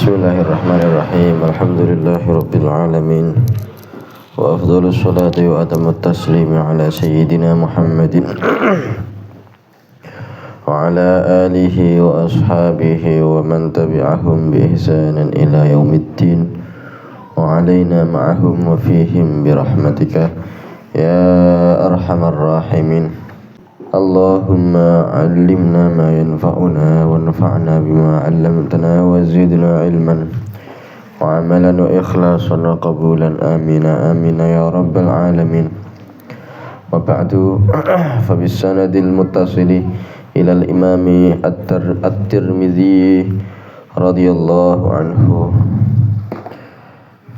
Bismillahirrahmanirrahim. Alhamdulillahirabbil alamin. Wa afdhalus salati wa atamut taslimi ala sayyidina Muhammadin wa ala alihi wa ashabihi wa man tabi'ahum bi ihsanin ila yaumiddin wa alaina ma'ahum wa fihim bi rahmatika ya arhamar rahimin. Allahumma 'allimna ma yanfa'una wanfa'na bima 'allamtana wa zidna 'ilman wa 'amalan wa ikhlasan wa qabulan amin amin ya rabbal alamin. Wa ba'du fa bis sanadil muttasili ila al imami at-Tirmidzi radhiyallahu anhu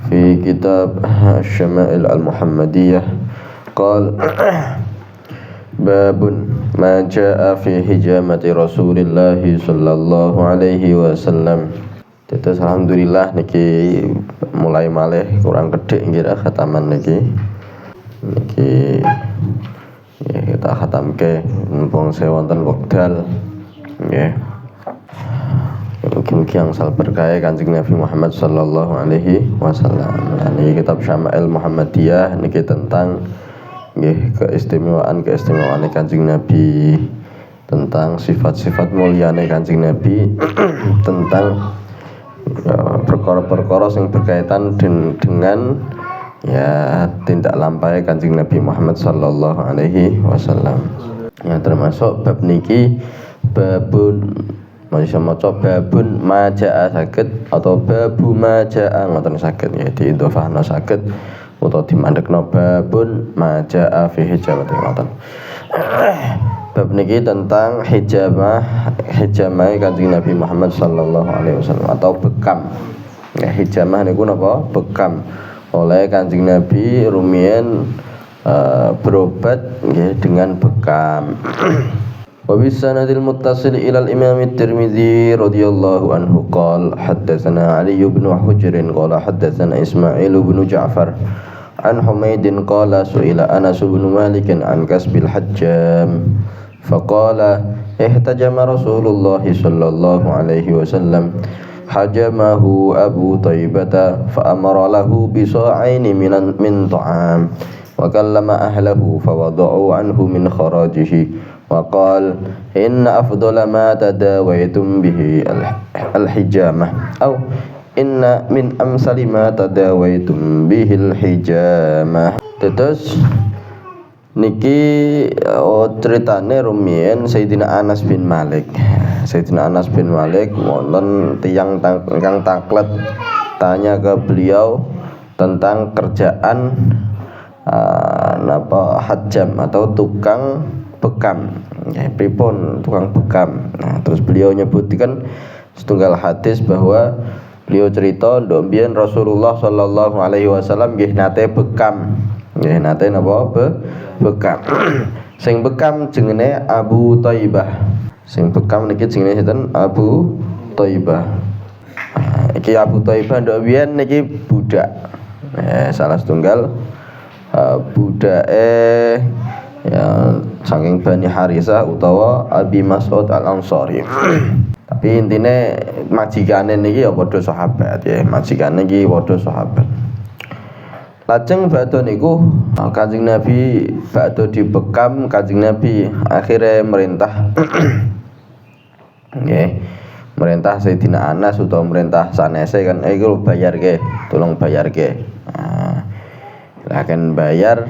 fi kitab Asy-Syama'il al-Muhammadiyah qala babun ma jaa fi hijamati Rasulillah sallallahu alaihi wasallam. Terus alhamdulillah niki mulai malih kurang gedhe ngira khataman niki ya kita khatamke mumpung wonten wekdal nggih. Mugi-mugi angsal berkah Kanjeng Nabi Muhammad sallallahu alaihi wasallam. Niki kitab Syama'il Muhammadiyah niki tentang keistimewaan Kanjeng Nabi, tentang sifat-sifat mulyane Kanjeng Nabi, tentang perkara-perkara yang berkaitan dengan ya tindak lampahe Kanjeng Nabi Muhammad sallallahu alaihi wasallam. Ya termasuk bab niki babun masih maca babun majaa saged atau babu majaa ngoten saged ya diidhofahna saged utawa dimandhekna babun majaa fi hijamati ngoten. Bab niki tentang hijamah Kanjeng Nabi Muhammad sallallahu alaihi wasallam atau bekam. Ya hijamah niku napa? Bekam. Oleh Kanjeng Nabi rumiyin berobat nggih dengan bekam. Wa bis sanadil muttasil ila al-Imam at-Tirmidzi radhiyallahu anhu qala haddatsana Ali bin Hujr qala haddatsana Ismail bin Ja'far an Humaydin qala su'ila Anas bin Malik an kasbil hajjam faqala ihtajama Rasulullah sallallahu alaihi wasallam hajamahu Abu Taibata fa amara lahu bi sa'aini min ta'am wa kallama ahlahu fa wada'u anhu min kharajihi wa qala inna afdala ma tadawaitum bihi al-hijamah aw inna min amsali ma tadawaitum bihil hijamah. Terus niki ceritane rumiyin Sayyidina Anas bin Malik wonten tiyang ingkang taklet tanya ke beliau tentang kerjaan hajam atau tukang bekam. Ya, pripun tukang bekam. Nah, terus beliau nyebutkan setunggal hadis bahwa beliau cerita ndok mbiyen Rasulullah sallallahu alaihi wasallam nggih nate bekam. Nggih nate napa bekam. Sing bekam jenenge Abu Thaibah. Sing bekam niki jenenge sinten? Abu Thaibah. Iki Abu Thaibah ndok mbiyen niki budak. Salah setunggal budake ya saking Bani Harisah utawa Abi Mas'ud Al-Ansari. Tapi intine majikane niki ya padha sahabat ya, majikane niki padha sahabat. Lajeng badhe niku Kanjeng Nabi badhe dibekam Kanjeng Nabi akhire merintah nggih. Merintah Sayyidina Anas utawa merintah sanese kan iku bayarke, tolong bayarke. Lah kan bayar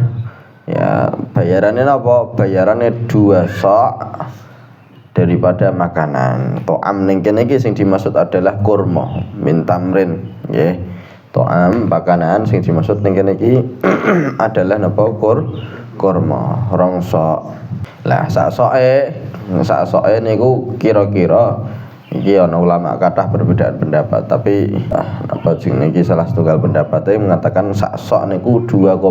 ya bayarannya apa? Bayarannya 2 sa' daripada makanan. To'am ning kene iki sing dimaksud adalah kurma min tamrin nggih. To'am makanan sing dimaksud ning kene iki adalah napa? Kurma 2 sa'. Lah sak soke niku kira-kira iki ana ulama kathah perbedaan pendapat, tapi apa jenenge iki salah setunggal pendapatnya mengatakan sak sok niku 2,7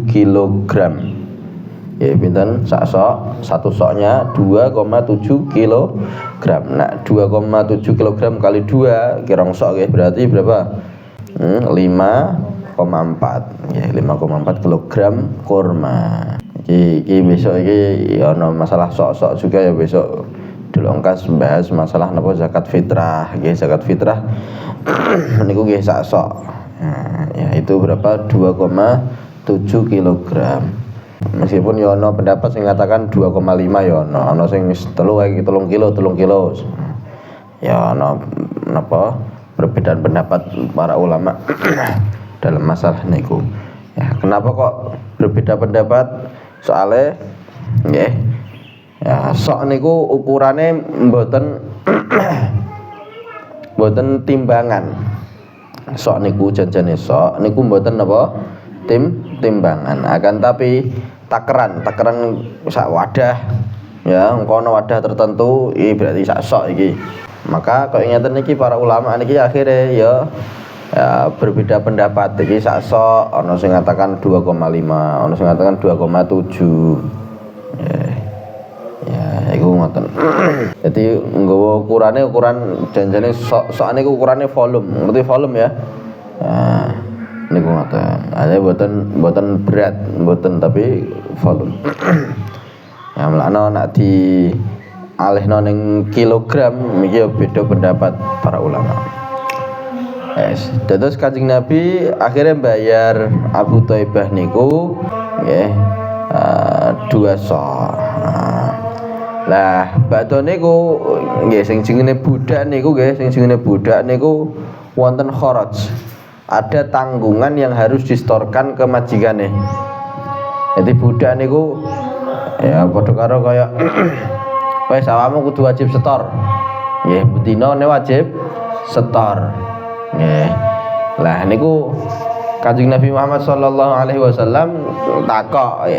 kg. Ya pinten sak sok? Satu soknya 2,7 kg. Nah, 2,7 kg kali 2 kirang sok nggih berarti berapa? 5,4. Ya 5,4 kg kurma. Iki besok iki ana masalah sok-sok juga ya besok delongkas bahas masalah napa zakat fitrah. Nggih, zakat fitrah niku nggih sak sok. Ya itu berapa? 2,7 kilogram. Meskipun ya ana pendapat sing ngatakan 2,5 ya ana sing wis 3 kilo. Ya ana napa perbedaan pendapat para ulama dalam masalah niku. Ya, kenapa kok berbeda pendapat? Soalnya nggih ya sok niku ukurane mboten mboten timbangan. Sok niku janjane sok niku mboten apa timbangan, akan tapi takeran sak wadah ya, kono wadah tertentu iki berarti sak sok iki. Maka kok ngeten niki para ulama niki akhirnya ya berbeda pendapat. Iki sak sok ana sing ngatakan 2,5, ana sing ngatakan 2,7. Ya iku ngoten. Jadi nggawa ukuran janjane sok niku ukurane volume. Ngerti volume ya? Nah, niku ngoten. Ada boten berat, boten tapi volume. Ya mlakno nek di alihno ning kilogram iki beda pendapat para ulama. Terus Kanjeng Nabi akhirnya bayar Abu Thaibah niku nggih 2 sok. Lah badhe niku nggih sing jenenge budak niku wonten kharaj. Ada tanggungan yang harus disetorkan ke majikane. Jadi budak niku ya padha karo kaya wis awakmu kudu wajib setor. Nggih, betina ne wajib setor. Nggih. Lah niku Kanjeng Nabi Muhammad sallallahu alaihi wasallam takok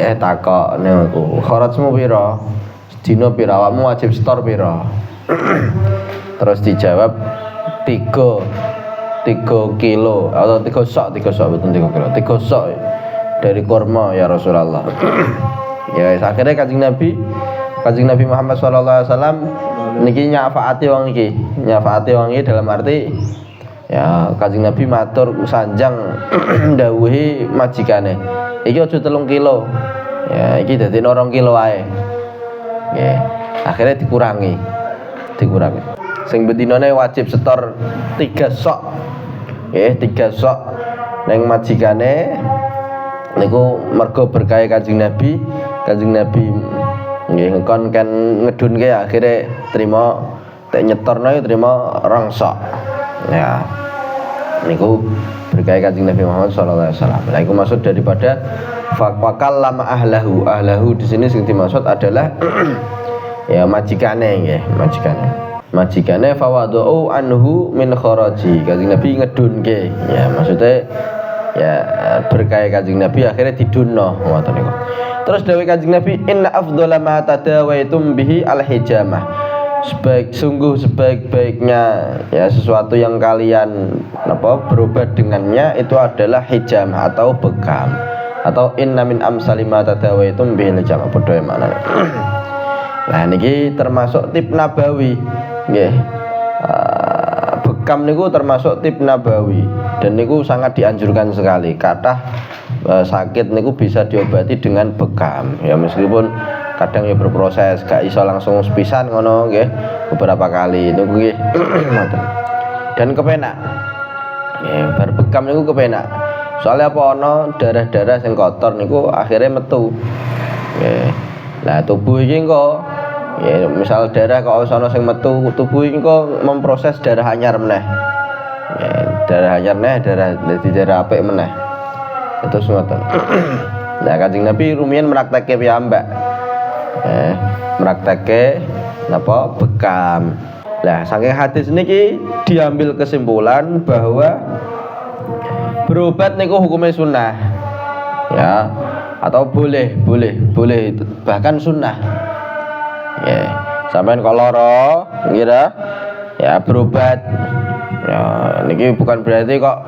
niku, kharajmu pira? Sedina pira awakmu wajib setor pira? Terus dijawab 3 kilo atau 3 sok betul 3 kilo. 3 sok dari kurma ya Rasulullah. Ya akhirnya Kanjeng Nabi Muhammad sallallahu alaihi wasallam niki nyafaati wong iki dalam arti ya Kanjeng Nabi matur sanjang ndawuhi majikane iki aja 3 kilo ya iki dadi 2 kilo ae nggih. Akhirnya dikurangi sing bedinane wajib setor 3 sok nggih, 3 sok ning majikane niku mergo berkah Kanjeng Nabi nggih kon kan ngedunke akhirnya terima tek nyetorno ya terima 2 sok ya niku berkah Kanjeng Nabi Muhammad sallallahu alaihi wasallam. Lah iku maksud daripada faqallama ahlahu di sini sing dimaksud adalah ya majikane fawadhu anhu min kharaji. Kanjeng Nabi ngedunke ya maksudnya ya berkah Kanjeng Nabi akhirnya didunno ngoten niku. Terus dawuh Kanjeng Nabi inna afdhala ma tadawaitum bihi al-hijamah. Sebaik-baiknya ya sesuatu yang kalian berobat dengannya itu adalah hijamah atau bekam, atau inna min amsali ma tadawaitum bihi al-hijamah padha maknane. Nah niki termasuk tip nabawi nggih. Bekam niku termasuk tip nabawi dan niku sangat dianjurkan sekali. Kathah sakit niku bisa diobati dengan bekam. Ya meskipun kadang ya berproses, gak iso langsung sepisan ngono nggih. Beberapa kali niku nggih. Dan kepenak. Nggih, bar bekam niku kepenak. Soalnya apa ana darah-darah sing kotor niku akhirnya metu. Nggih. Lah tubuh iki kok ya misal darah kok ana sing metu, tubuh iki kok memproses darah anyar meneh. Ya, darah anyar meneh, dadi darah apik meneh. Terus ngoten. Nah, Kanjeng Nabi rumiyin mraktekke piyambak. Mraktekke napa bekam. Lah, saking hadis niki diambil kesimpulan bahwa berobat niku hukumnya sunnah. Ya, atau boleh bahkan sunnah. Ya, sampean kok lara ngira ya berobat. Ya, niki bukan berarti kok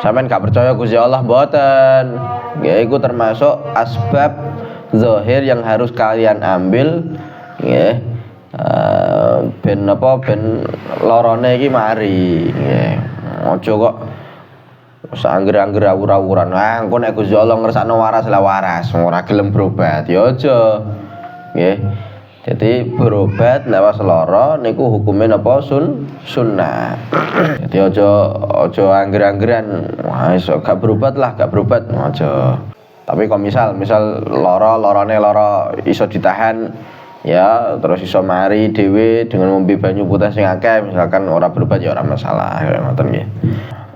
sampean gak percaya Gusti Allah, mboten. Ya iku termasuk asbab zahir yang harus kalian ambil nggih. Ben larane iki mari nggih. Aja kok sangger-angger awur-awuran. Ah, engko nek Gusti Allah ngersakno waras lah waras, ora gelem berobat ya aja. Nggih. Jadi berobat lawas lara niku hukume napa sunnah. Jadi aja angger-anggeran wah iso gak berobat lah, gak berobat aja. Tapi kalau misal lorone lara iso ditahan ya terus iso mari dhewe dengan ngombe banyu putih sing akeh misalkan ora berobat ya ora masalah kaya ngoten nggih.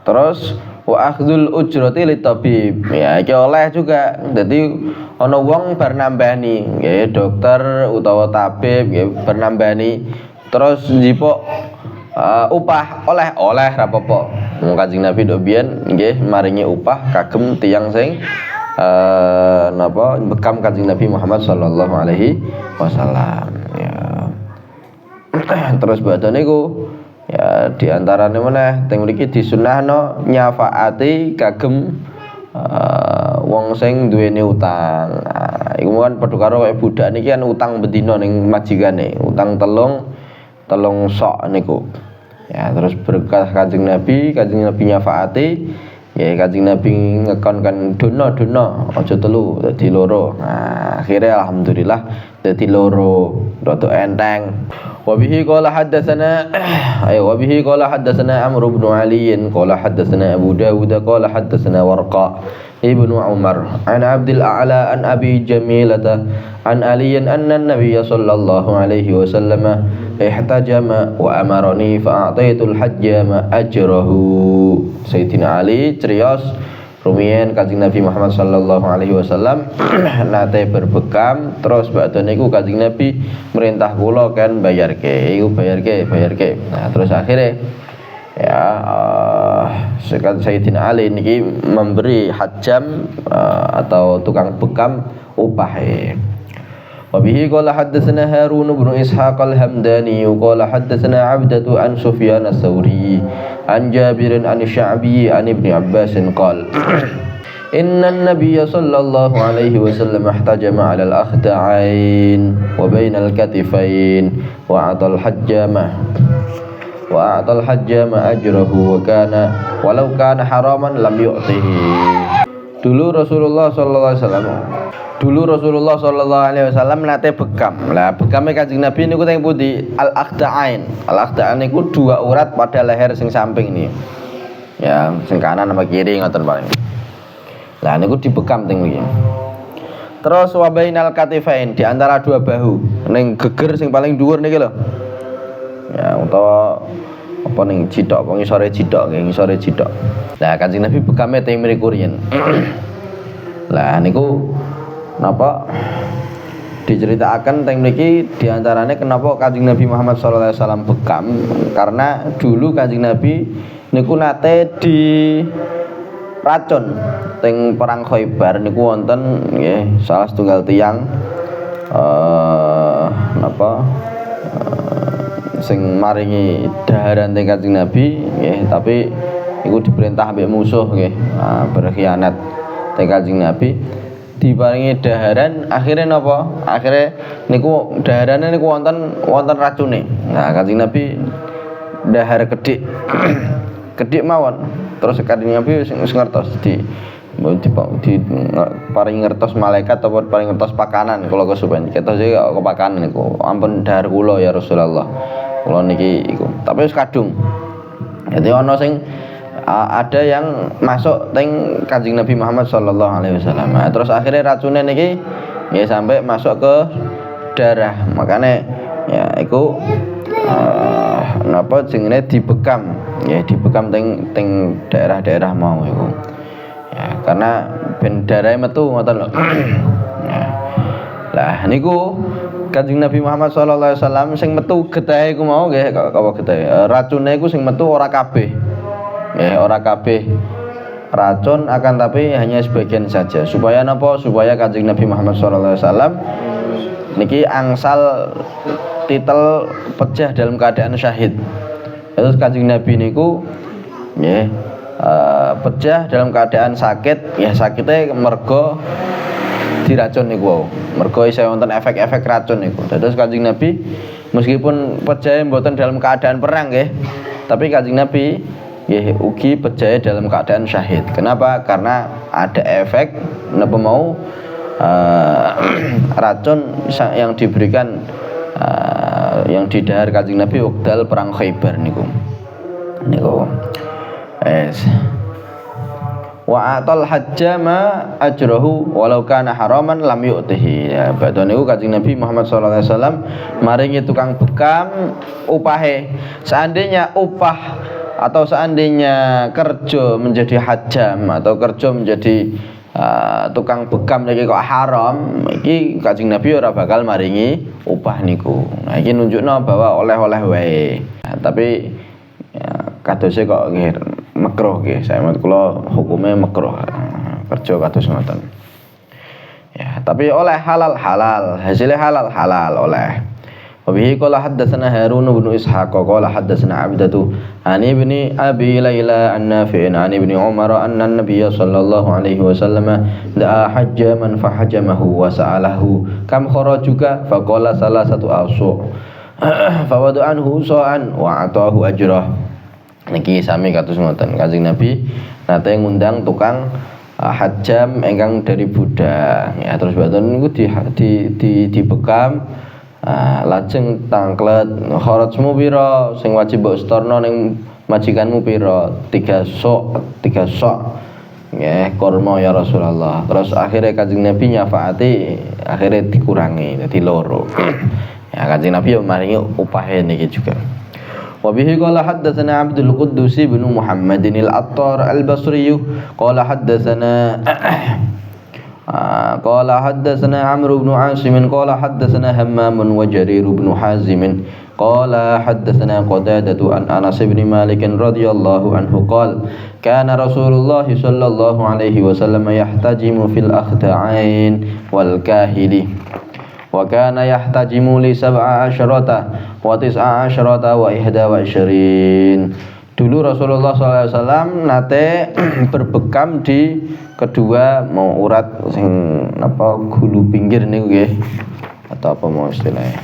Terus wa akhdul ujrati litabib ya iki oleh juga. Dadi ana wong bar nambani nggih dokter utawa tabib nggih bar nambani terus njipuk upah oleh ra apa-apa. Wong Kanjeng Nabi ndok biyen nggih maringi upah kagem tiyang sing napa bekam Kanjeng Nabi Muhammad sallallahu alaihi wasallam ya. Terus badane niku ya diantarane meneh teng mriki disunahno nyafaati kagem wong sing duweni utang. Iku kan padha karo kaya budak niki kan utang bendina ning majikane, utang telung sok niku. Ya terus berkah Kanjeng Nabi nyafaati ya Kanjeng Nabi ngekon kan dono aja telu dadi loro. Nah, akhirnya alhamdulillah dadi loro rada enteng. Wa bihi qala haddatsana Amr bin Ali qala haddatsana Abu Dawud qala haddatsana Warqa ibnu Umar an Abdul A'la an Abi Jamilata an Ali anna an-nabiy sallallahu alaihi wasallam ihtajama wa amarani fa a'taitul hajjama ajrahu. Sayyidina Ali criyos rumiyin Kanjeng Nabi Muhammad sallallahu alaihi wasallam nate berbekam terus badhe niku Kanjeng Nabi merintah kula kan bayarke. Nah terus akhirnya ya Sayyidina Ali niki memberi hajjam atau tukang bekam upahe. Wabihi qala haddatsana Harun bin Ishaq al-Hamdani qala haddatsana 'Abdatu an Sufyan ats-Tsauri an Jabir an Sya'bi an Ibnu Abbas qala inna an-nabiy sallallahu alaihi wasallam ihtajama 'ala al-akhda'ain wa bain al-katifain wa 'atal hajjama ajrahu wa kana walau kana haraman lam yu'tihi. Dulu Rasulullah sallallahu alaihi wasallam nate bekam. Lah bekame Kanjeng Nabi niku teng pundi? Al-akhda'ain. Al-akhda'ain niku dua urat pada leher sing samping nih. Ya, sing kanan sama kiri ngoten paling. Lah niku dibekam teng mriki. Terus wa bainal katifain di antara dua bahu. Ning geger sing paling dhuwur niki lho. Ya, utawa apa ning cidok, ngisore cidok. Lah Kanjeng Nabi bekame teng mriku riyen. Lah niku napa diceritakan teng mriki diantaranya kenapa Kanjeng Nabi Muhammad sallallahu alaihi wasallam bekam karena dulu Kanjeng Nabi niku nate di racun teng perang Khaibar niku wonten nggih salah setunggal tiyang sing maringi daharan teng Kanjeng Nabi nggih tapi iku diperintah ambek musuh nggih berkhianat teng Kanjeng Nabi diparingi daharan akhirnya napa niku daharane niku wonten racune. Nah Kanjeng Nabi dahar kedik mawon terus Kanjeng Nabi wis ngertos di paring ngertos malaikat atau paring ngertos pakanan kula kesupen ketos iki kok pakanan niku ampun dahar kula ya Rasulullah kula niki iku tapi wis kadung. Jadi ana sing ada yang masuk teng Kanjeng Nabi Muhammad sallallahu alaihi wasallam. Nah, terus akhirnya racunnya niki ya sampai masuk ke darah. Makanya ya iku napa jenenge dibekam. Ya dibekam teng daerah-daerah mau iku. Ya karena ben darahe metu ngoten lho. Ya. Lah niku Kanjeng Nabi Muhammad sallallahu alaihi wasallam sing metu getahe iku mau nggih apa getahe. Racune iku sing metu ora kabeh. Ya ora kabeh racun akan tapi hanya sebagian saja supaya napa supaya Kanjeng Nabi Muhammad sallallahu alaihi wasallam niki angsal titel pecah dalam keadaan syahid. Terus Kanjeng Nabi niku nggih pecah dalam keadaan sakit ya sakitnya mergo diracun niku mergo isih wonten efek-efek racun niku. Terus Kanjeng Nabi meskipun pecah mboten dalam keadaan perang nggih tapi Kanjeng Nabi ya ugi pejaya dalam keadaan syahid. Kenapa? Karena ada efek napa mau racun yang diberikan yang didahar Kanjeng Nabi wekdal perang Khaibar niku. Wa atal hajja ma ajrahu walau kana haraman lam yu'tihi. Ya, badhe niku Kanjeng Nabi Muhammad sallallahu alaihi wasallam maringi tukang bekam upahe. Seandainya upah atau seandainya kerja menjadi hajjam atau kerja menjadi tukang bekam niki kok haram, iki Kanjeng Nabi ora bakal maringi upah niku. Nah, iki nunjukno bahwa oleh-oleh wae. Nah, tapi kadose kok nggih makruh nggih. Saya menurut kula hukumnya makruh. Kerja kados ngoten. Ya, tapi oleh halal, hasilnya halal oleh. Wabihi qala haddatsana Harun bin Ishaq qala haddatsana Abdatu an ibni Abi Laila an Nafi' an ibni Umar anna an-nabiy sallallahu alaihi wasallam da'a hajjaman fahajamahu wa sa'alahu kam kharajuka faqala salasatu awsu' fawadu anhu sa'an wa atahu ajrah. Niki sami kados ngoten. Kanjeng Nabi nate ngundang tukang hajjam ingkang dari budak. Ya terus badan niku dibekam lajeng tangklet kharajmu pira sing wajib mbok setorno ning majikanmu pira 3 sok nggih kurma ya Rasulullah. Terus akhirnya Kanjeng Nabi nyafaati akhirnya dikurangi dadi loro. Ya Kanjeng Nabi maringi upahe niki juga. Wabihi qala haddatsana Abdul Quddus bin Muhammadin al-Attar al-Basri qala haddatsana Amr bin Asim qala haddatsana Hammam wa Jarir bin Hazim qala haddatsana Qadadah an Anas bin Malik radhiyallahu anhu qala kana Rasulullah sallallahu alaihi wasallam yahtajimu fil akhda'ain wal kahili wa kana yahtajimu li 17 wa 19 wa 21. Dulu Rasulullah SAW nate berbekam di kedua mau urat sing apa gulu pinggir niku nggih atau apa mau istilahnya.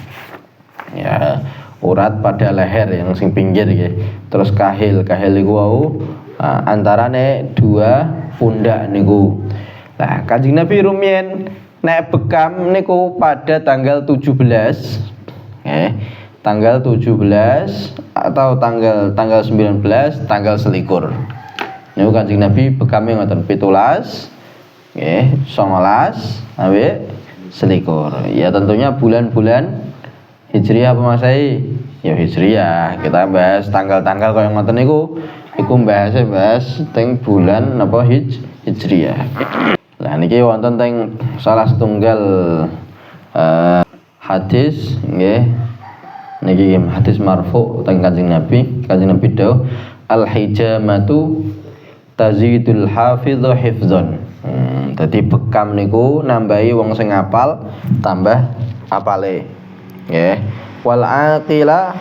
Ya, urat pada leher yang sing pinggir nggih. Terus kahil niku wau antarane dua pundak niku. Nah, Kanjeng Nabi rumiyin nek bekam niku pada tanggal 17 tanggal 17 atau tanggal 19 tanggal selikur niku Kanjeng Nabi bekame ngoten 17 nggih 19 sampai selikur. Ya tentunya bulan-bulan Hijriah apa Masehi? Ya Hijriah. Kita bahas tanggal-tanggal kaya ngoten niku iku bahas teng bulan apa Hijriah. Lah niki wonten teng salah setunggal hadis nggih. Niki hadis marfu teng Kanjeng Nabi dawuh al-hijamatu tazidul hafidhu hifdzan. Dadi bekam niku nambahi wong sing apal tambah apale. Nggih. Wal aqila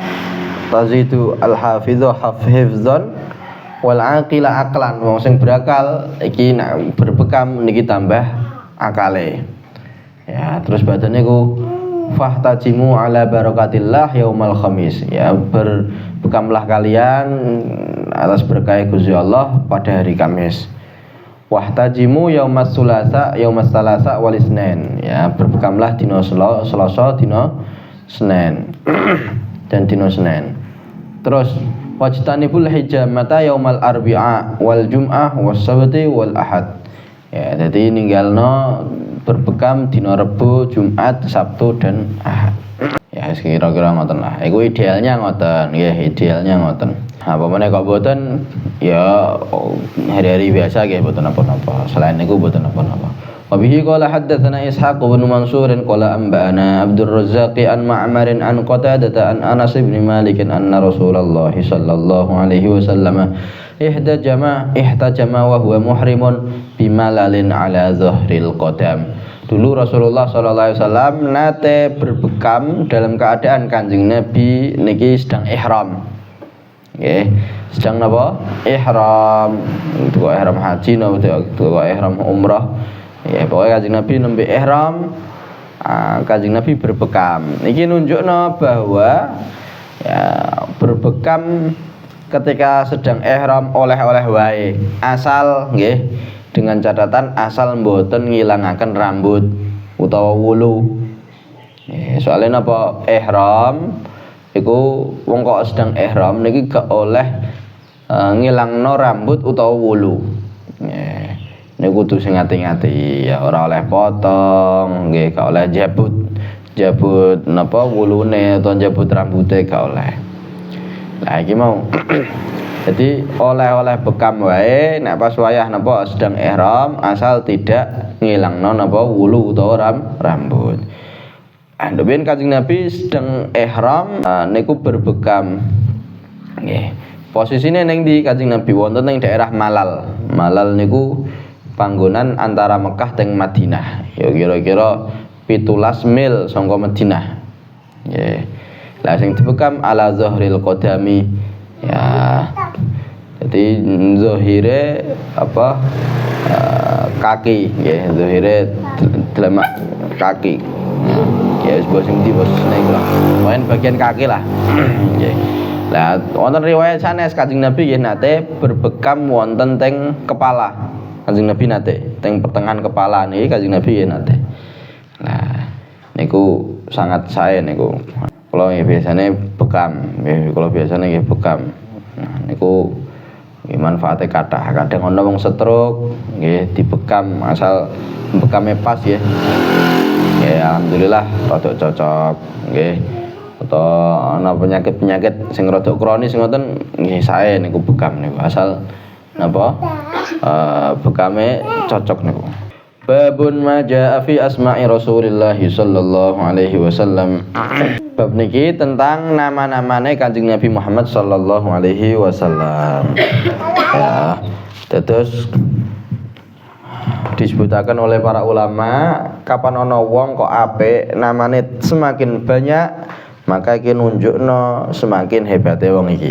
tazidu al-hafidhu hifdzan wal aqila aqlan. Wong sing berakal iki nek berbekam niki tambah akale. Ya, terus badane ku fahtajimu ala barakatillah yaumal khamis. Ya, berbekamlah kalian atas berkah Gusti Allah pada hari Kamis. Wahtajimu yaumas sulasa yaumas salasa wal isnin. Ya, berbekamlah dina Selasa, dina Senin dan dina Senin. Terus wajtanibul hijamata yaumal arbi'a wal jum'ah was sabti wal ahad. Ya, jadi ninggalno berbekam dina Rebo, Jumat, Sabtu dan Ahad. Ya kira-kira ngoten lah. Iku idealnya ngoten, nggih, idealnya ngoten. Apa meneh kok boten ya hari-hari biasa nggih boten napa-napa. Selain niku boten napa-napa. Wa bihi qala haddatsana Ishaq bin Mansur qala anba'ana Abdur Razzaq an Ma'mar an Qatadah an Anas bin Malik anna Rasulullah sallallahu alaihi wasallam ihtajama wa huwa muhrimun bimalalin ala zahril qadam. Dulu Rasulullah sallallahu alaihi wasallam nate berbekam dalam keadaan Kanjeng Nabi niki sedang ihram. Nggih, sedang napa? Ihram. Itu kok ihram haji napa itu kok ihram umrah. Ya pokoknya Kanjeng Nabi nembe ihram, Kanjeng Nabi berbekam. Niki nunjukno bahwa ya berbekam ketika sedang ihram oleh-oleh wae. Asal nggih dengan catatan asal mboten ngilangaken rambut utawa wulu. Soalnya napa ihram iku wong kok sedang ihram niki gak oleh ngilangno rambut utawa wulu. Niku kudu sing ati-ati ya, ora oleh potong, nggih gak oleh jabut napa wulune atau jabut rambute gak oleh. Lah iki mau jadi oleh bekam wae nek pas wayah napa sedang ihram asal tidak ngilangno napa wulu utawa rambut. Andhen Kanjeng Nabi sedang ihram niku berbekam. Nggih. Posisine ning ndi Kanjeng Nabi? Wonten ning daerah Malal. Malal niku panggonan antara Mekah teng Madinah. Ya kira-kira 17 mil saka Madinah. Nggih. Lah sing dibekam ala zahril qadami ya. Jadi zahire apa kaki nggih, zahire delemak kaki. Ya wis sing ndi bos niku lah. Pokoke bagian kaki lah. Nggih. Lah wonten riwayat sanes Kanjeng Nabi nggih nate berbekam wonten teng kepala. Kanjeng Nabi nate teng pertengahan kepala niki Kanjeng Nabi nggih nate. Nah, niku sangat sae niku. Kula biasane bekam, nggih kula biasane nggih bekam. Nah, niku manfaate kathah. Kadang ana wong stroke nggih dibekam asal bekame pas nggih. Ya alhamdulillah rada cocok nggih. Atau ana penyakit-penyakit sing rada kronis ngoten nggih sae niku bekam niku asal napa bekame cocok niku. Babun ma jaa fi asma'i Rasulillah sallallahu alaihi wasallam. Bab niki tentang nama-namane Kanjeng Nabi Muhammad sallallahu alaihi wasallam. Ya, terus disebutkan oleh para ulama kapan ana wong kok apik namane semakin banyak maka iki nunjukno semakin hebate wong iki,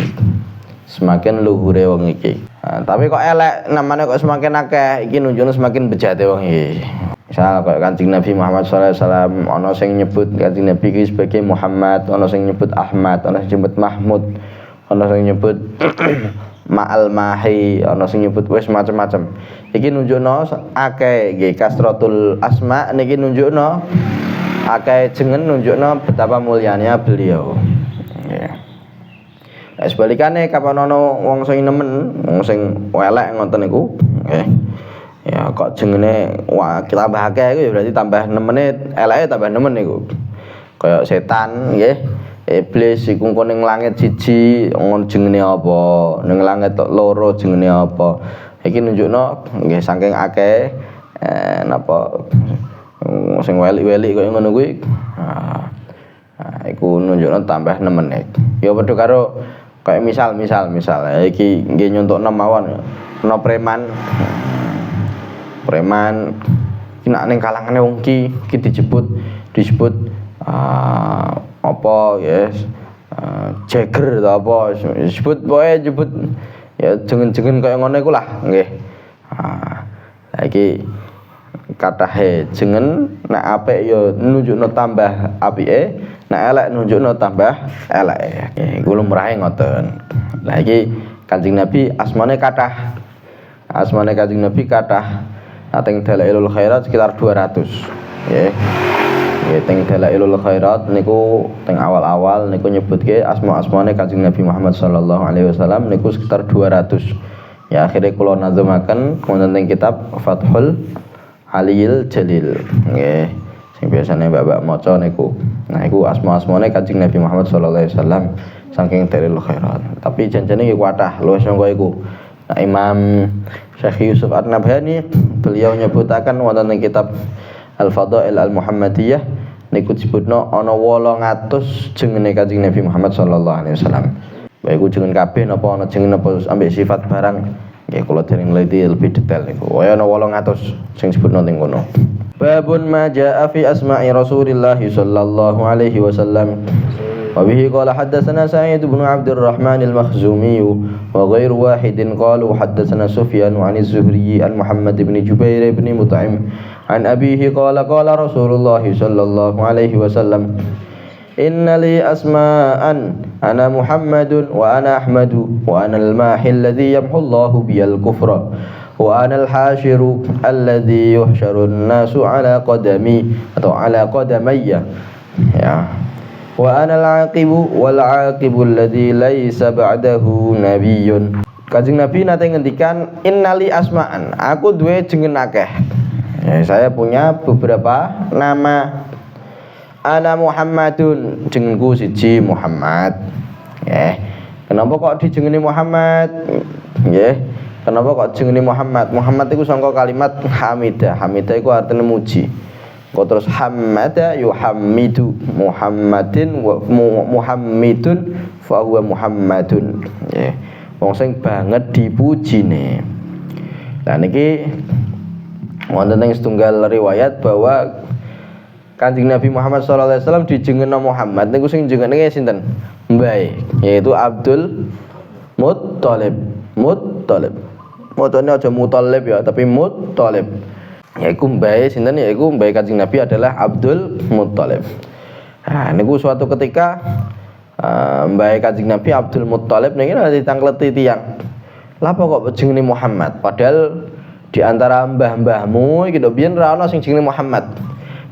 semakin luhure wong iki. Tapi kok elek namanya kok semakin akeh iki nunjukno semakin bejate wong iki. Misal kok Kanjeng Nabi Muhammad sallallahu alaihi wasallam ana sing nyebut Kanjeng Nabi iki sebagai Muhammad, ana sing nyebut Ahmad, ana sing nyebut Mahmud, ana sing nyebut Ma'al Mahi, ana sing nyebut wis macam-macam. Iki nunjukno akeh nggih kasratul asma niki nunjukno akeh jeneng nunjukno betapa mulyanya beliau. Nggih. Nah, sebalikane kapan ana wong sing nemen, wong sing elek ngoten niku, nggih. Ya kok jengene wah tambah akeh iku ya berarti tambah nemene eleke tambah nemen niku. Kaya setan nggih. Iblis iku ning langit siji ngono jengene apa, ning langit loro jengene apa. Iki nunjukno nggih saking akeh napa sing welik-welik kaya ngono kuwi. Iku nunjukno tambah nemen. Ya padha karo kayak misal iki nggih nyontok mawon ana preman iki nek ning kalangane wong iki disebut apa yes Jagger atau apa disebut pokoke nyebut ya jeneng-jeneng kaya ngono iku lah nggih. Iki katahe jeneng nek apik ya nunjukno tambah apike, nek elek nunjukno tambah eleke. Iku lumrahe ngoten. Lah iki Kanjeng Nabi asmane kathah. Asmane Kanjeng Nabi kathah. Teng Dalailul Khairat sekitar 200. Nggih. Nggih teng Dalailul Khairat niku teng awal-awal niku nyebutke asma-asmane Kanjeng Nabi Muhammad sallallahu alaihi wasallam niku sekitar 200. Ya akhirnya kula nazamaken wonten teng kitab Fathul Aliyil Jalil. Nggih. Sing biasane mbak-mbak maca niku. Nah iku asma-asmane Kanjeng Nabi Muhammad sallallahu alaihi wasallam saking Dalailul Khairat. Tapi janjane iki kathah luwih sangka iku. Nah, Imam Syekh Yusuf An-Nabhani beliau nyebutaken wonten ing kitab Al-Fadail Al-Muhammadiyah niku disebutno ana 800 jengene Kanjeng Nabi Muhammad sallallahu alaihi wasallam. Baik jeneng kabeh napa ana jeneng napa ambek sifat barang nggih kula dereng neliti lebih detail niku. Kaya ana 800 sing disebutno teng kono. Babun ma jaa fi asma'i Rasulillah sallallahu alaihi wasallam. وبه قال حدثنا سعيد بن عبد الرحمن المخزومي وغير واحد قالوا حدثنا سفيان عن الزهري عن محمد بن جبير بن مطعم عن أبيه قال قال رسول الله صلى الله عليه وسلم إن لي أسماء أنا محمد وأنا أحمد وأنا الماحي الذي يمحو الله بي الكفر وأنا الحاشر الذي يحشر الناس على قدمي أو على قدمي Ya. Wa ana al-aqibu wal aqibu alladzi laisa ba'dahu nabiyyun. Kanjeng Nabi nate ngendikan innali asma'an, aku duwe jeneng akeh. Ya, saya punya beberapa nama. Ana Muhammadun, jenengku siji Muhammad. Ya. Kenapa kok dijengeni Muhammad? Ya. Kenapa kok jenenge Muhammad? Muhammad itu sangka kalimat hamidah. Hamidah itu artinya muji. Kok terus hamada yuhammidu Muhammadin wa Muhammadun fa huwa Muhammadun. Ya. Wong sing banget dipujine. Lah niki wonten ing setunggal riwayat bahwa Kanjeng Nabi Muhammad sallallahu alaihi wasallam dijengena Muhammad niku sing jenenge sinten? Mbae, yaitu Abdul Muttalib. Muttalib. Mocone aja Muttalib ya, tapi Muttalib. Yaiku mbae sinten? Yaiku mbae Kanjeng Nabi adalah Abdul Muttalib. Nah, niku suatu ketika mbae Kanjeng Nabi Abdul Muttalib niki ditangkleti tiyang. Lha kok jenenge Muhammad? Padahal di antara mbah-mbahmu iki ndok biyen ra ana sing jenenge Muhammad.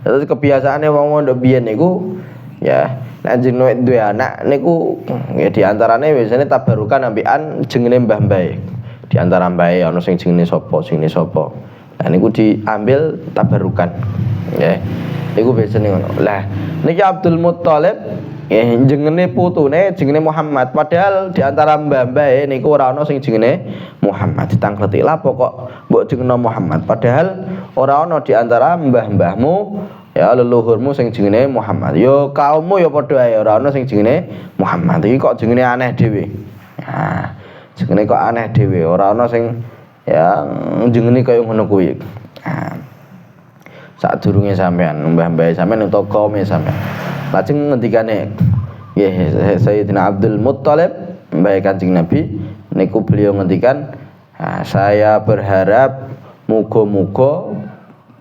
Terus kebiasaane wong ndok biyen niku ya nek jenenge duwe anak niku ya di antarane biasane tabarukan ambekan jenenge mbah-mbahe. Di antara mbahe ana sing jenenge sapa, jenenge sapa. Lah niku diambil tabarukan. Nggih. Niku biasane ngono. Lah niki Abdul Muttalib jenenge putune jenenge Muhammad, padahal di antara mbah-mbahe niku ora ana sing jenenge Muhammad. Ditangkleti lha kok mbok jenenge Muhammad, padahal ora ana di antara mbah-mbahmu ya leluhurmu sing jenenge Muhammad. Yo kaummu ya padha ae ora ana sing jenenge Muhammad. Iki kok jenenge aneh dhewe. Nah, jenenge kok aneh dhewe, ora ana sing ya jenenge kaya ngono kuwi. Nah, sadurunge sampean mbah-mbah sampean utawa kaume sampean lajeng ngendikane nggih Sayyidina Abdul Muttalib mbah Kanjeng Nabi niku beliau ngendikan saya berharap muga-muga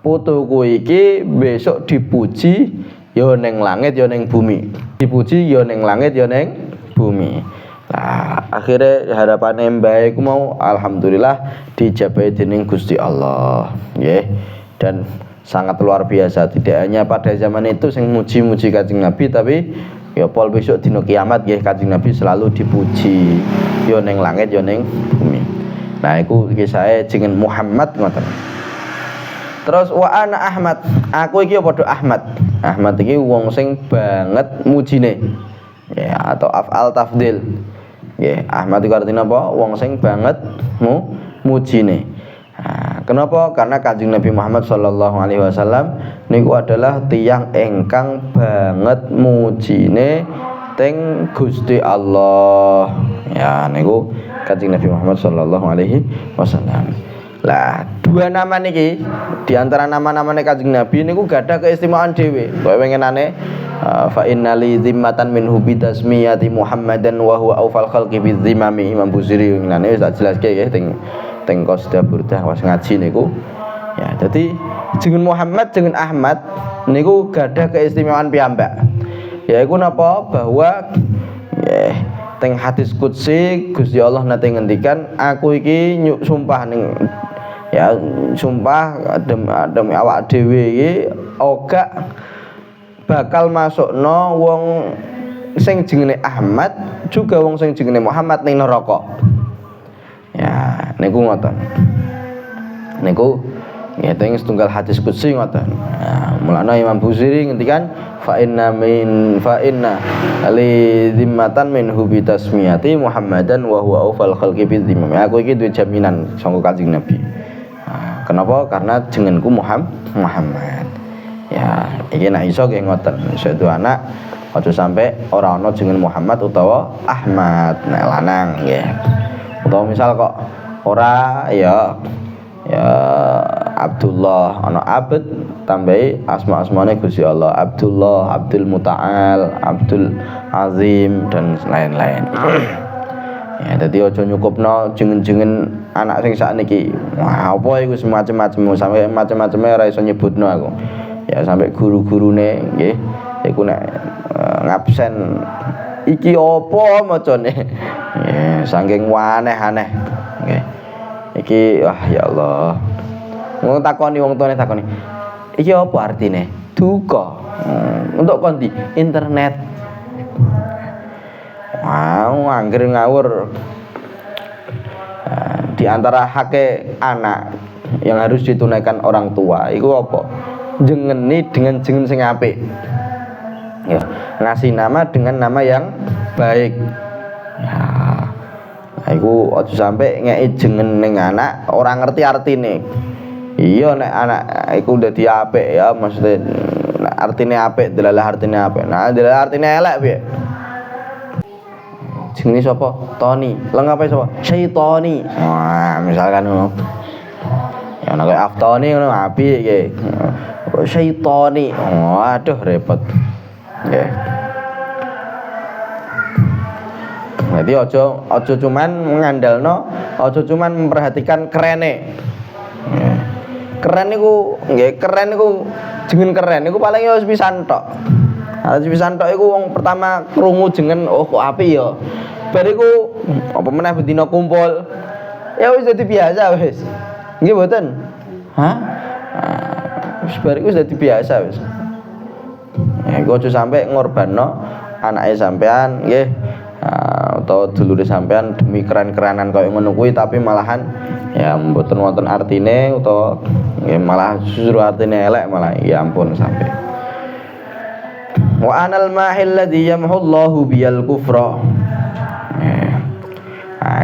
putuku iki besok dipuji ya ning langit ya ning bumi, dipuji ya ning langit ya ning bumi. Nah, akhirnya harapane mbah iku mau alhamdulillah dijabahi dening Gusti Allah nggih. Dan sangat luar biasa, tidak hanya pada zaman itu sing muji-muji Kanjeng Nabi, tapi ya pol besok dina kiamat nggih Kanjeng Nabi selalu dipuji ya ning langit ya ning bumi. Nah iku kisahe jeneng Muhammad ngoten. Terus wa ana Ahmad, aku iki padha Ahmad. Ahmad iki wong sing banget mujine. Ya atau af'al tafdil. Nggih, Ahmad iku artine apa? Wong sing banget mujine. Nah, kenapa? Karena Kanjeng Nabi Muhammad sallallahu alaihi wasallam niku adalah tiyang ingkang banget mujine teng Gusti Allah. Ya niku Kanjeng Nabi Muhammad sallallahu alaihi wasallam. Lah, dua nama niki di antara nama-namane Kanjeng Nabi niku gadah keistimewaan dhewe. Kowe wengenane fa innali zimmatan min hubi tasmiyati Muhammadan wa huwa aufal khalqi bidzimami. Imam Busiri ngene wis tak jelaske nggih teng Qasida Burdah was ngaji niku. Ya, dadi jeneng Muhammad jeneng Ahmad niku gadah keistimewaan piyambak. Yaiku napa? Bahwa teng hadis qudsi Gusti Allah nate ngendikan aku iki sumpah ning ya sumpah demi awak dhewe iki ora bakal masukno wong sing jenenge Ahmad juga wong sing jenenge Muhammad ning neraka. Ya niku ngoten. Niku ya teng setunggal hadis qudsi ngoten. Nah, mulane Imam Busiri ngendikan fa inna ali zimmatan min hubi tasmiyati Muhammadan wa huwa aufal khalqi bi zimmami. Aku iki duwe jaminan sangka Kanjeng Nabi. Nah, kenapa? Karena jenengku Muhammad. Ya, iki nek iso nggih ngoten. Setu anak aja sampe ora ana jeneng Muhammad utawa Ahmad nek lanang nggih. Utawa misal kok ora ya Abdullah ana abd tambahi asma-asmane Gusti Allah, Abdullah, Abdul Muta'al, Abdul Azim dan lain-lain. Ya dadi aja nyukupno jeneng-jeneng anak sing sakniki. Wah, apa iku semacam-macam sampe macam-macame ora iso nyebutno aku. Ya sampai guru-gurune nggih iku nek ngabsen iki apa macane. Ya saking aneh-aneh nggih. Iki wah ya Allah. Wong takoni wong tuane takoni. Iki apa artine? Duka. Untuk konti internet. Wow, anggere ngawur. Di antara hak anak yang harus ditunaikan orang tua itu apa? Jengeni dengan jeneng sing apik. Ya, ngasih nama dengan nama yang baik. Ya, iku aja sampai ngeki jeneng ning anak orang ngerti artine. Iya nek anak iku dadi apik ya, maksudnya artine apik, delalah artine apik. Nah, delalah artine elek piye? Jenenge sapa? Tony. Lengkape sapa? Syaitoni. Wah, misalkan ngono. Ya ana kaya Aftoni ngono apik iki. Syaitoni. Waduh repot. Nggih. Jadi aja cuman ngandalno, aja cuman memperhatikan kerene. Keren niku, nggih, keren niku jeneng keren niku paling ya wis pisan tok. Wis pisan tok iku wong pertama krungu jeneng oh kok apik ya. Bariku apa meneh bendina kumpul. Ya wis dadi biasa wis. Nggih mboten? Hah? Wis bariku wis dadi biasa wis. Ya iku aja sampe ngorbanno anake sampean nggih. Atau dulure sampean demi keren-kerenan kaya ngono kuwi tapi malahan ya mboten wonten artine utawa nggih malah justru artine elek malah ya ampun sampe. Wa anal mahil ladzi yamhullahu biyal kufra.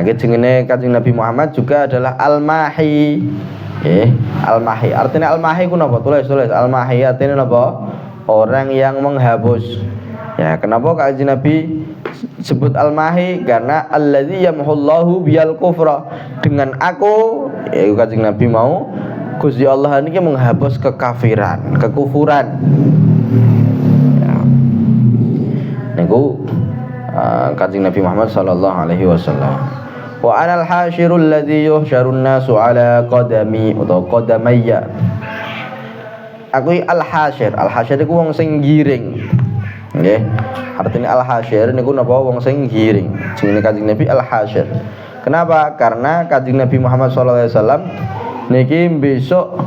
Iki jenenge Kanjeng Nabi Muhammad juga adalah Al-Mahi. Al-Mahi. Artinya Al-Mahi ku napa? Tulis Al-Mahi artinya napa? Orang yang menghapus. Ya, kenapa Kanjeng Nabi sebut Al-Mahi? Karena alladzi yamhullahu biyal kufra. Dengan aku, ya Kanjeng Nabi mau Gusti Allah niki menghapus kekafiran, kekufuran. Ya. Niku Kanjeng Nabi Muhammad sallallahu alaihi wasallam. Wa anal hasyirul ladzi yuhsyarun nasu ala qadami utawa qadamayya. Aku al-hasyir. Al-hasyir iku wong sing giring. Nggih. Artine al-hasyir niku napa wong sing giring. Jenenge Kanjeng Nabi al-hasyir. Kenapa? Karena Kanjeng Nabi Muhammad sallallahu alaihi wasallam niki besok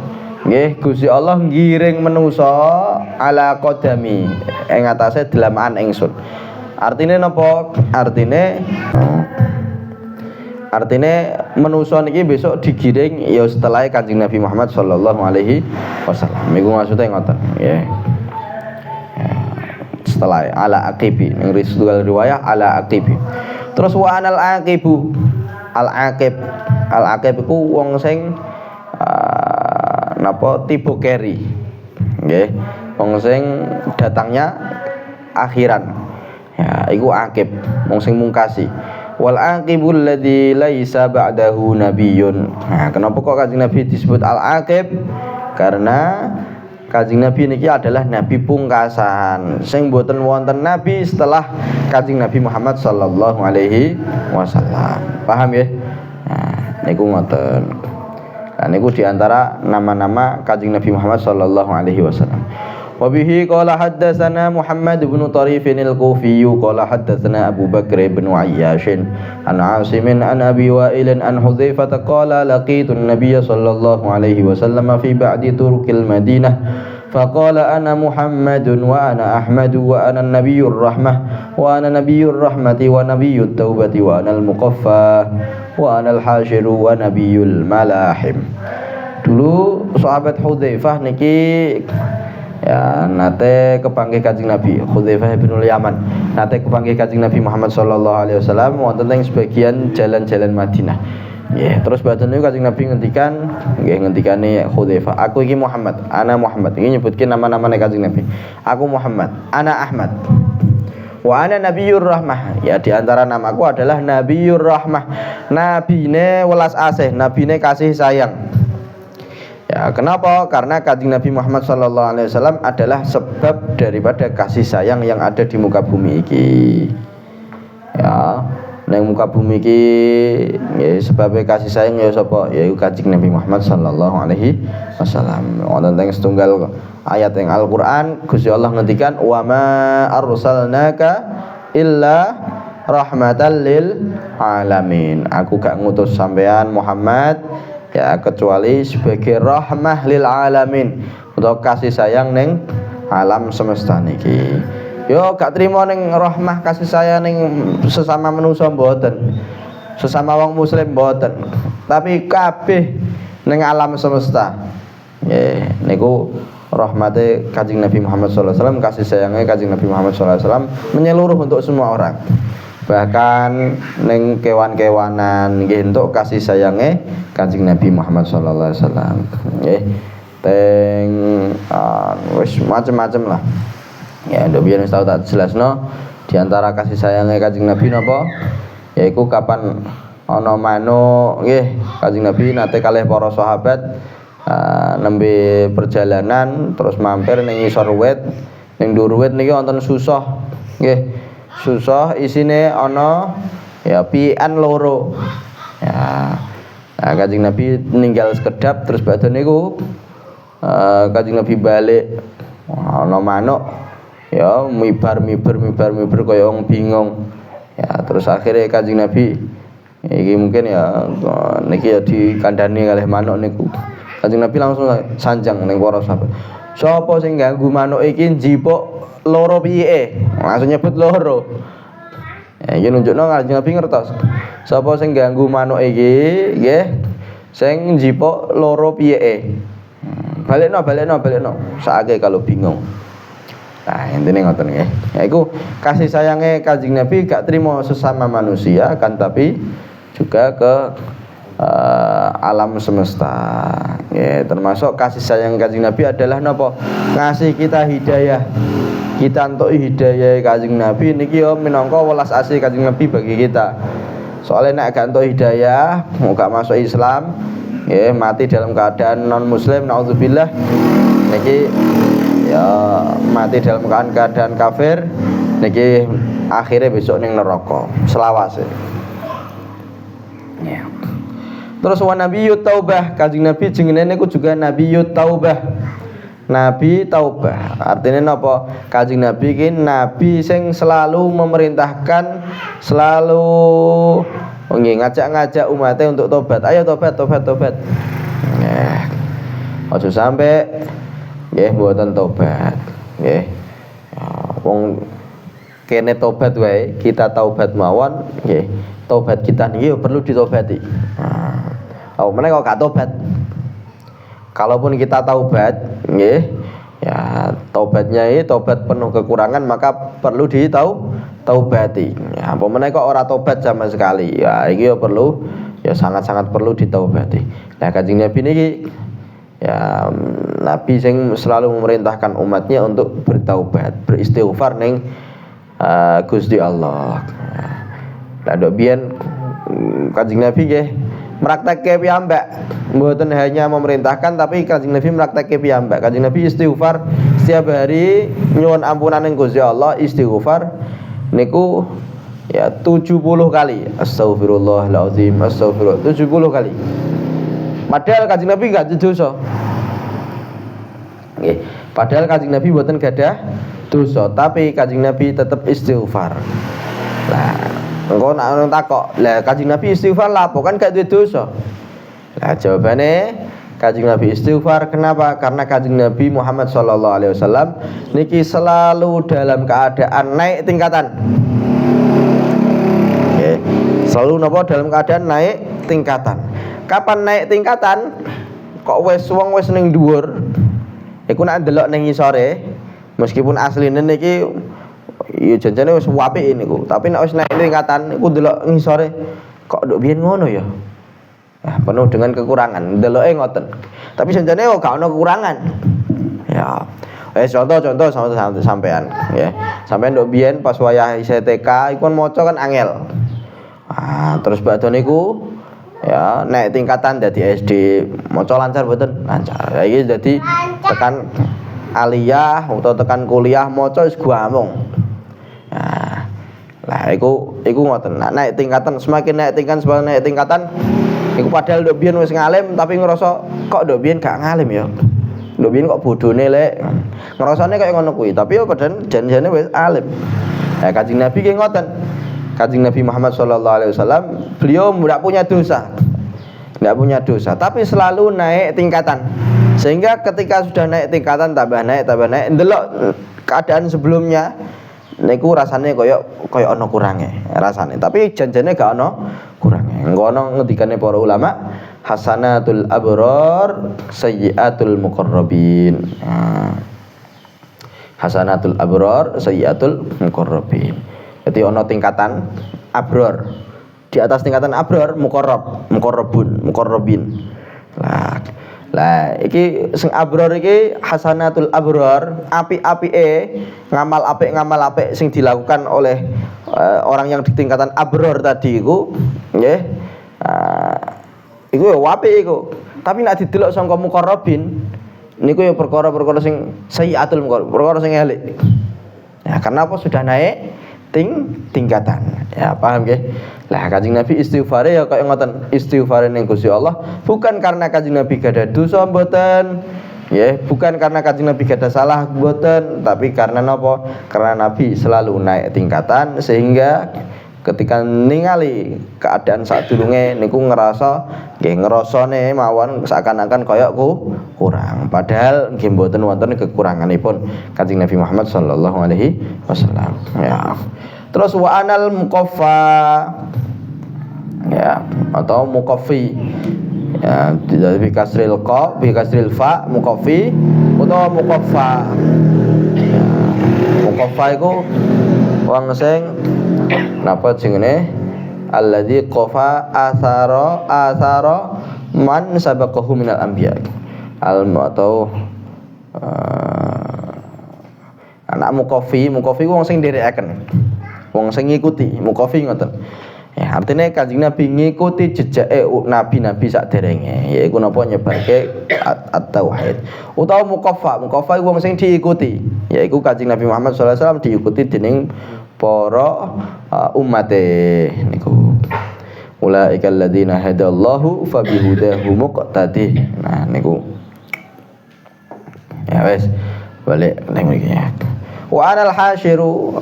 nggih Gusti Allah ngiring manusa ala qadami ing atase delamaan ingsun. Artine napa? Artine manusa niki besok digiring ya setelah Kanjeng Nabi Muhammad sallallahu alaihi wasallam. Iku maksude ngoten, nggih. Setelah ala aqibi ning riwayah ala aqibi. Terus wa anal aqibu. Al-aqib iku wong sing napa tipe keri. Nggih. Wong sing datangnya akhiran. Ya, iku aqib, wong sing mungkasi. Wal aqibul ladzi laisa ba'dahu nabiyyun. Nah, kenapa kok Kanjeng Nabi disebut al-aqib? Karena Kanjeng Nabi niki adalah nabi pungkasan sing boten wonten nabi setelah Kanjeng Nabi Muhammad sallallahu alaihi wasallam. Paham ya? Nah, niku ngoten. Nah, niku diantara nama-nama Kanjeng Nabi Muhammad sallallahu alaihi wasallam. Wabihi qala haddatsana Muhammad bin Tarif al-Kufi qala haddatsana Abu Bakr bin Ayyash an Asim an Abi Wa'il an Hudzaifah qala laqitu an-nabiy sallallahu alaihi wasallam fi ba'di turqil Madinah faqala ana Muhammadun wa ana Ahmad wa ana nabiyyur rahmah wa ana nabiyyur rahmati wa nabiyyut taubati wa ana al-muqaffa wa ana al-hashiru wa nabiyyul malahim. Dulu sahabat Hudzaifah niki ya nate kepanggih Kanjeng Nabi Hudzaifah bin Yaman nate kepanggih Kanjeng Nabi Muhammad sallallahu alaihi wasallam wonten ing sebagian jalan-jalan Madinah. Nggih, terus badan niku Kanjeng Nabi ngendikan nggih ngendikane Hudzaifah, aku iki Muhammad, ana Muhammad. Iki nyebutke nama-namane Kanjeng Nabi. Aku Muhammad, ana Ahmad. Wa ana Nabiyyur Rahmah. Ya di antara namaku adalah Nabiyyur Rahmah. Nabine welas asih, nabine kasih sayang. Ya, kenapa? Karena Kanjeng Nabi Muhammad sallallahu alaihi wasallam adalah sebab daripada kasih sayang yang ada di muka bumi iki. Ya, nang muka bumi iki ya sebab kasih sayang ya sapa? Ya Kanjeng Nabi Muhammad sallallahu alaihi wasallam. Wonten teng setunggal ayat yang Al-Qur'an Gusti Allah ngendikan wa ma arsalnaka illa rahmatan lil alamin. Aku gak ngutus sampean Muhammad ya kecuali sebagai rahmah lil alamin atau kasih sayang neng alam semesta niki. Yo gak trimo ning rahmah kasih sayang ning sesama manusa mboten. Sesama wong muslim mboten. Tapi kabeh ning alam semesta. Nggih, niku rahmate Kanjeng Nabi Muhammad sallallahu alaihi wasallam, kasih sayangnya Kanjeng Nabi Muhammad sallallahu alaihi wasallam menyeluruh untuk semua orang. Bahkan ning kewan-kewanan nggih entuk kasih sayangnya Kanjeng Nabi Muhammad sallallahu alaihi wasallam. Nggih. Teng wis macam-macam lah. Ya, ndok biyen wis tau tak jelasno di antara kasih sayangnya Kanjeng Nabi napa? Yaiku kapan ana manuk nggih, Kanjeng Nabi nate kalih para sahabat nembe perjalanan terus mampir ning ngisor wit. Ning dhuwur wit niki wonten susah. Nggih. Susah isine ana ya pian loro. Ya. Nah, Kanjeng Nabi ninggal sekedap terus badhe niku Kanjeng Nabi balik ana manuk ya mibar kaya wong bingung. Ya terus akhirnya Kanjeng Nabi iki mungkin ya niki ya dikandani kalih manuk niku. Kanjeng Nabi langsung sanjang ning para sahabat. Sapa sing ganggu manuk iki njipuk loro piyike? Langsung nyebut loro. Ya iki nunjukno Kanjeng Nabi ngertos. Sapa sing ganggu manuk iki nggih sing njipuk loro piyike. Balekno. Saake kalau bingung. Nah, intine ngoten nggih. Ya iku kasih sayangnya Kanjeng Nabi gak trimo sesama manusia kan tapi juga ke alam semesta. Ya, termasuk kasih sayang Kanjeng Nabi adalah napa? Ngasih kita hidayah. Kita entuk hidayah Kanjeng Nabi niki yo minangka welas asih Kanjeng Nabi bagi kita. Soalnya nek gak entuk hidayah, gak masuk Islam, ya mati dalam keadaan non muslim, naudzubillah niki ya mati dalam keadaan kafir niki akhirnya besok ning neraka selawase. Ya. Terus wa nabiyut taubah, Kanjeng Nabi jenenge niku juga nabiyut taubah. Nabi taubah. Artinya napa? Kanjeng Nabi iki nabi sing selalu memerintahkan, selalu ngajak-ngajak umatnya untuk tobat. Ayo tobat. Nggih. Aja sampai nggih mboten tobat. Nggih. Wong kene tobat wae, kita taubat mawon nggih. Tobat kita niki perlu ditobati. Oh, meneh kok gak tobat. Kalaupun kita taubat, nggih, ya taubatnya ini taubat penuh kekurangan maka perlu ditaubati. Ya, apa meneh kok ora tobat sama sekali. Ya iki ya perlu, ya sangat-sangat perlu ditaubati. Nah, Kanjeng Nabi niki ya Nabi sing selalu memerintahkan umatnya untuk bertaubat, beristighfar ning Gusti Allah. Lah ndok biyen Kanjeng Nabi nggih praktekke piyambak, mboten hanya memerintahkan tapi Kanjeng Nabi praktekke piyambak. Kanjeng Nabi istighfar setiap hari nyuwun ampunan ning Gusti Allah, istighfar niku ya 70 kali. Astagfirullahalazim, astagfirullah 70 kali. Padahal Kanjeng Nabi gak dosa. Nggih, padahal Kanjeng Nabi mboten gadah dosa, tapi Kanjeng Nabi tetap istighfar. Lah engko nek ana takok, lah Kanjeng Nabi istighfar lah apa kan gak duwe dosa. Lah jawabane Kanjeng Nabi istighfar kenapa? Karena Kanjeng Nabi Muhammad sallallahu alaihi wasallam niki selalu dalam keadaan naik tingkatan. Nggih. Selalu napa dalam keadaan naik tingkatan. Kapan naik tingkatan? Kok wis wong wis ning dhuwur. Iku nek ndelok ning ngisore, meskipun asline niki ya janjane wis apik niku, tapi nek wis naik tingkatan niku ndelok ngisore kok nduk biyen ngono ya. Nah, penuh dengan kekurangan, ndeloke ngoten. Tapi janjane kok gak ono kekurangan. Ya. Contoh sampean, ya. Sampean nduk biyen pas wayah isih TK iku maca kan angel. Ah, terus badhe niku ya naik tingkatan dadi SD, maca lancar mboten? Lancar. Ya iki dadi tekan aliyah utawa tekan kuliah maca wis guamung. Nah, lah iku ngoten. Nah, naik tingkatan semakin naik tingkatan iku padahal nduk biyen wis ngalim tapi ngerasa kok nduk biyen gak ngalim ya. Nduk biyen kok bodone lek. Ngrasane kaya ngono kuwi, tapi ya padahal janjane wis alim. Nah, Kanjeng Nabi ki ngoten. Kanjeng Nabi Muhammad sallallahu alaihi wasallam beliau tidak punya dosa. Tidak punya dosa, tapi selalu naik tingkatan. Sehingga ketika sudah naik tingkatan tambah naik ndelok keadaan sebelumnya niku rasane koyo ana kurange rasane, tapi janjane gak ana kurange. Ngono ngendikane para ulama, hasanatul abror sayyiatul muqarrabin. Hasanatul abror sayyiatul muqarrabin. Jadi ana tingkatan abror. Di atas tingkatan abror muqarrabin. Lah iki sing abror iki hasanatul abror, apik-apike ngamal apik sing dilakukan oleh orang yang di tingkatan abror tadi iku nggih. Iku ya apik iku. Tapi nek didelok sangka muqarrabin niku ya perkara-perkara sing sayyiatul muqarrab, perkara sing elek. Ya karena apa sudah naik tingkatan. Ya paham nggih? Lah Kanjeng Nabi istighfare ya kaya ngoten, istighfare ning Gusti Allah bukan karena Kanjeng Nabi gadah dosa mboten. Ya, bukan karena Kanjeng Nabi gadah salah mboten, tapi karena napa? Karena Nabi selalu naik tingkatan sehingga ketika ningali keadaan sadurunge niku ngrasane mawon seakan-akan kaya kurang. Padahal nggih mboten wonten kekuranganipun Kanjeng Nabi Muhammad sallallahu alaihi wasallam. Ya. Terus wa anal muqaffa, ya, atau muqaffi, ya, jadi bi kasril qa bi kasril fa muqaffi utawa muqaffa. Ya, muqaffa iku wong sing napa jenenge alladzi qafa asara man sabaqahu minal anbiya atau anak muqaffi wong sing nderekaken, wong sing ngikuti muqaffi ngoten. Ya, artinya Kanjeng Nabi ngikuti jejake nabi-nabi sakderenge, yaiku napa nyebarke at-tauhid. Utawa muqaffa wong sing diikuti, yaiku Kanjeng Nabi Muhammad sallallahu alaihi wasallam diikuti dening para ummate niku. Ulaika alladzina hadallahu fabihudahu muqtadih. Nah niku. Ya wis, balik nang mriki ya. Wa anal hasyiru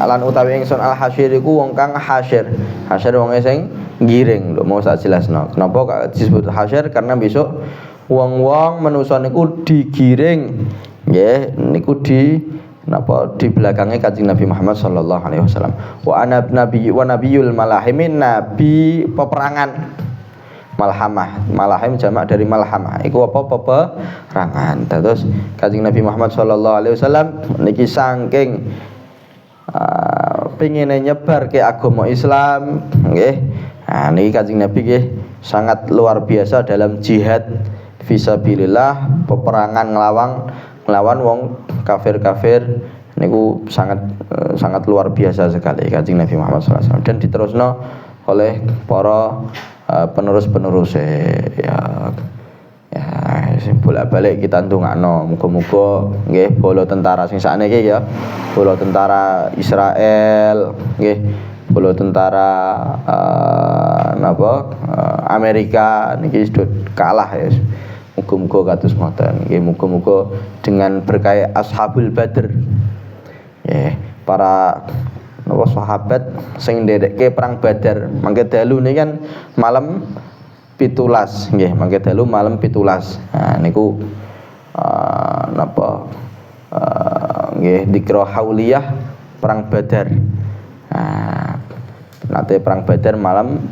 lan utawi ingsun al hasyir iku wong kang hasyir. Hasyir wong sing ngiring lho mau sak jelasno. Kenapa kok disebut hasyir? Karena besok wong-wong manusa niku digiring nggih niku di belakangnya Kanjeng Nabi Muhammad sallallahu alaihi wasallam. Wa ana nabiyul malahimin, nabi peperangan. Malahim jamak dari malhamah. Iku apa peperangan. Terus Kanjeng Nabi Muhammad sallallahu alaihi wasallam niki saking pengine nyebar ke agama Islam nggih. Nah niki Kanjeng Nabi nggih sangat luar biasa dalam jihad fisabilillah, peperangan nglawan wong kafir niku sangat luar biasa sekali Kanjeng Nabi Muhammad sallallahu alaihi wasallam, dan diterusno oleh para penerus ya bolak-balik kita ndongakno muga-muga nggih bala tentara sing sakniki ya, bala tentara Israel nggih, bala tentara Amerika niki sudah kalah ya. Muga-muga kados ngoten nggih, muga-muga dengan berkah Ashabul Badr ya, para sahabat sing nderekke perang Badar. Mangke dalu niki kan malam 17 nggih, mangke dalu malam 17. Nah niku nggih dikira hauliyah perang Badar. Nah nate perang Badar malam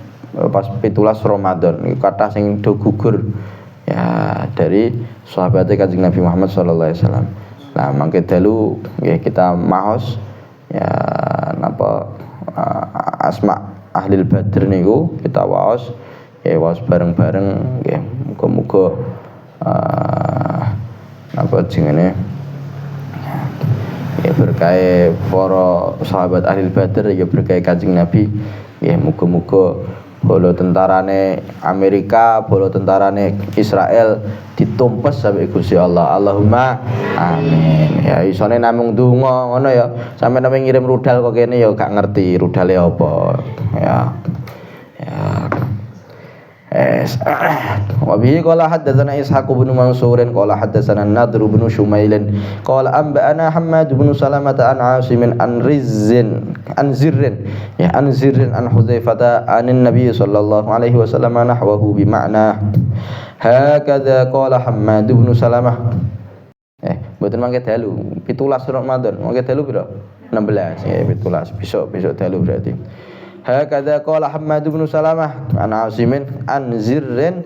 pas 17 Ramadan niku kathah sing do gugur ya dari sahabat Kanjeng Nabi Muhammad sallallahu alaihi wasallam. Nah mangke dalu nggih kita maos ya asma ahlil badr niku kita waos ya, waos bareng-bareng nggih. Muga-muga jenenge ya berkah para sahabat ahlil badr ya, berkah Kanjeng Nabi ya, muga-muga bala tentarane Amerika, bala tentarane Israel ditumpes sampai Gusti Allah. Allahumma amin. Ya isone namung donga ngono ya. Sampe namung ngirim rudal kok kene ya gak ngerti rudale apa. Ya. Wa bihi qala haddatsana Ishaq bin Mansur qala haddatsana Nadr bin Shumail qala anba'ana Hammad bin Salamah an Asim an Zirrin an Hudzaifah an Nabi sallallahu alaihi wasallam nahwahu bi ma'na Hakadha qala Hammad bin Salamah. Mboten mangke dalu 17 Ramadan. Mangke dalu pira? 16. 17. Besok dalu berarti. Hakadha qala Hammad bin Salamah an Asimin an Zirrin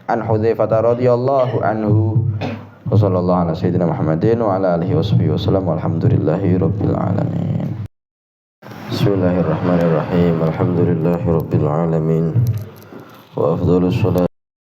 an Hudzaifah radhiyallahu anhu. Wassallallahu ala sayyidina Muhammadin wa ala alihi washabihi wasallam walhamdulillahi rabbil alamin. Bismillahirrahmanirrahim. Alhamdulillahi rabbil alamin. Wa afdhalus salati